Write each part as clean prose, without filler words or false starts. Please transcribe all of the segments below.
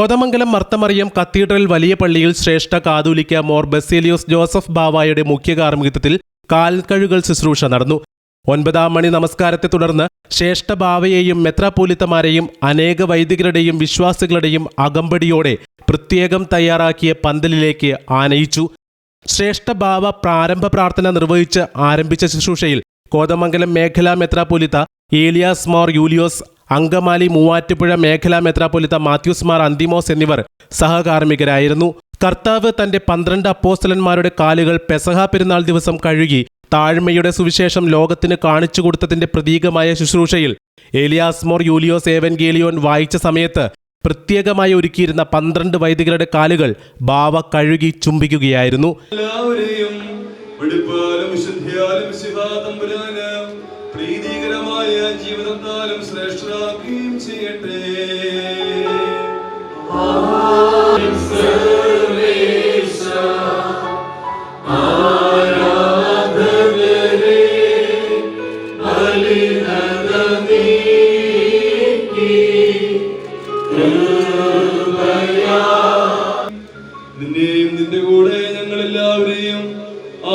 Kothamangalam Marth Mariam cathedral വലിയ പള്ളിയിൽ ശ്രേഷ്ഠ കാതോലിക്ക more Baselios Joseph ബാവായുടെ മുഖ്യ കാർമ്മികത്വത്തിൽ കാൽക്കഴുകൽ ശുശ്രൂഷ നടന്നു. 9-ാം മണി നമസ്കാരത്തെ തുടർന്ന് ശ്രേഷ്ഠ ബാവയെയും മെത്രാപ്പോലിത്തമാരെയും അനേക വൈദികരുടെയും വിശ്വാസികളുടെയും അകമ്പടിയോടെ പ്രത്യേകം തയ്യാറാക്കിയ പന്തലിലേക്ക് ആനയിച്ചു. ശ്രേഷ്ഠ ബാവ പ്രാരംഭ പ്രാർത്ഥന നിർവഹിച്ച് ആരംഭിച്ച ശുശ്രൂഷയിൽ കോതമംഗലം മേഖലാ മെത്രാപ്പോലിത്ത ഏലിയാസ് മോർ യൂലിയോസ്, അങ്കമാലി മൂവാറ്റുപുഴ മേഖലാ മെത്രാപ്പൊലിത്ത മാത്യൂസ് മാർ അന്തിമോസ് എന്നിവർ സഹകാർമ്മികരായിരുന്നു. കർത്താവ് തന്റെ 12 അപ്പോസ്തലന്മാരുടെ കാലുകൾ പെസഹ പെരുന്നാൾ ദിവസം കഴുകി താഴ്മയുടെ സുവിശേഷം ലോകത്തിന് കാണിച്ചു കൊടുത്തതിന്റെ പ്രതീകമായ ശുശ്രൂഷയിൽ ഏലിയാസ് മോർ യൂലിയോസ് ഏവൻഗേലിയോൻ വായിച്ച സമയത്ത് പ്രത്യേകമായി ഒരുക്കിയിരുന്ന 12 വൈദികരുടെ കാലുകൾ ബാവ കഴുകി ചുംബിക്കുകയായിരുന്നു. പ്രീതികരമായ ജീവിതത്താലും ശ്രേഷ്ഠരാക്കുകയും ചെയ്യട്ടെ. നിന്നെയും നിന്റെ കൂടെ ഞങ്ങളെല്ലാവരെയും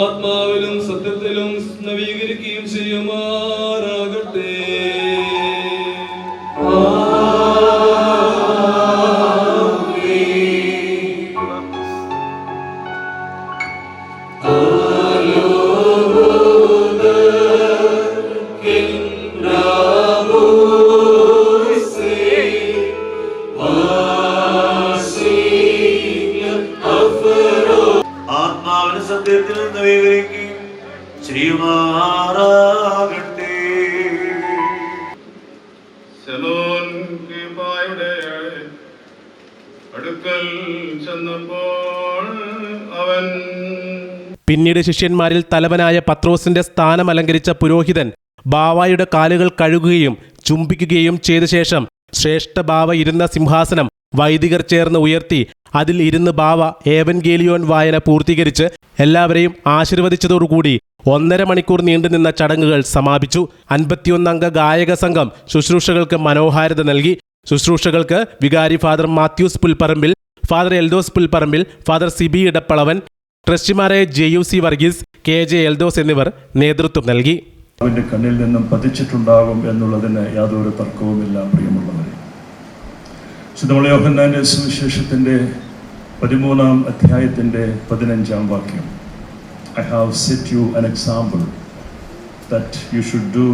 ആത്മാവിലും സത്യത്തിലും നവീകരിക്കുകയും ചെയ്യുമാറാകട്ടെ. ആത്മാവിന് സത്യത്തിൽ നവീകരിക്കുകയും ചെയ്യുമാറാകട്ടെ. ശലോൻ കീപായുടെ അടുക്കൽ ചെന്നപ്പോൾ അവൻ പിന്നീട് ശിഷ്യന്മാരിൽ തലവനായ പത്രോസിന്റെ സ്ഥാനം അലങ്കരിച്ച പുരോഹിതൻ ബാവായുടെ കാലുകൾ കഴുകുകയും ചുംബിക്കുകയും ചെയ്ത ശേഷം ശ്രേഷ്ഠ ബാവ ഇരുന്ന സിംഹാസനം വൈദികർ ചേർന്ന് ഉയർത്തി അതിൽ ഇരുന്ന് ബാവ ഏവൻഗേലിയോൻ വായന പൂർത്തീകരിച്ച് എല്ലാവരെയും ആശീർവദിച്ചതോടുകൂടി 1.5 മണിക്കൂർ നീണ്ടുനിന്ന ചടങ്ങുകൾ സമാപിച്ചു. 51 അംഗ ഗായക സംഘം ശുശ്രൂഷകൾക്ക് മനോഹാരിത നൽകി. ശുശ്രൂഷകൾക്ക് വികാരി Father Mathews Pulpparambil, Father Eldhose Pulpparambil, Father Siby Edappalavan, ട്രസ്റ്റിമാരായ JUC വർഗീസ്, KJ എൽദോസ് എന്നിവർ നേതൃത്വം നൽകി. അവന്റെ കണ്ണിൽ നിന്നും പതിച്ചിട്ടുണ്ടാകും എന്നുള്ളതിന് യാതൊരു തർക്കവുമില്ല. പ്രിയമുള്ളവരെ, വിശുദ്ധ യോഹന്നാന്റെ സുവിശേഷത്തിന്റെ 13-ാം അധ്യായത്തിന്റെ 15-ാം വാക്യം, I have set you an example that you should do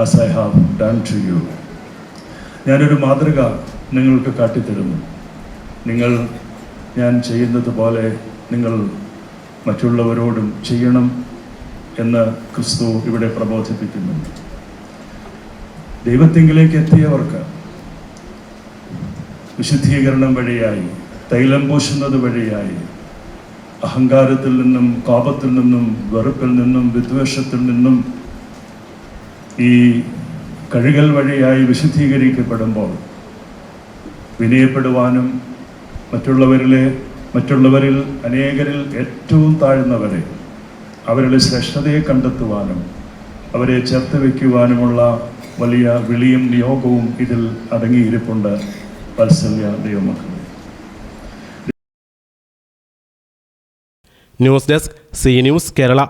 as I have done to you. ഞാനൊരു മാതൃക നിങ്ങൾക്ക് കാട്ടിത്തരുന്നു. ഞാൻ ചെയ്യുന്നത് പോലെ നിങ്ങൾ മറ്റുള്ളവരോടും ചെയ്യണം എന്ന് ക്രിസ്തു ഇവിടെ പ്രബോധിപ്പിക്കുന്നുണ്ട്. ദൈവത്തിങ്കിലേക്ക് എത്തിയവർക്ക് വിശുദ്ധീകരണം വഴിയായി, തൈലം പൂശുന്നത് വഴിയായി, അഹങ്കാരത്തിൽ നിന്നും, കോപത്തിൽ നിന്നും, വെറുപ്പിൽ നിന്നും, വിദ്വേഷത്തിൽ നിന്നും ഈ കഴുകൽ വഴിയായി വിശുദ്ധീകരിക്കപ്പെടുമ്പോൾ വിനയപ്പെടുവാനും മറ്റുള്ളവരിൽ അനേകരിൽ ഏറ്റവും താഴ്ന്നവരെ, അവരുടെ ശ്രേഷ്ഠതയെ കണ്ടെത്തുവാനും അവരെ ചേർത്ത് വയ്ക്കുവാനുമുള്ള വലിയ വിളിയും നിയോഗവും ഇതിൽ അടങ്ങിയിരിപ്പുണ്ട്. വാത്സല്യ ദൈവമക്കളെ. News desk, C news Kerala.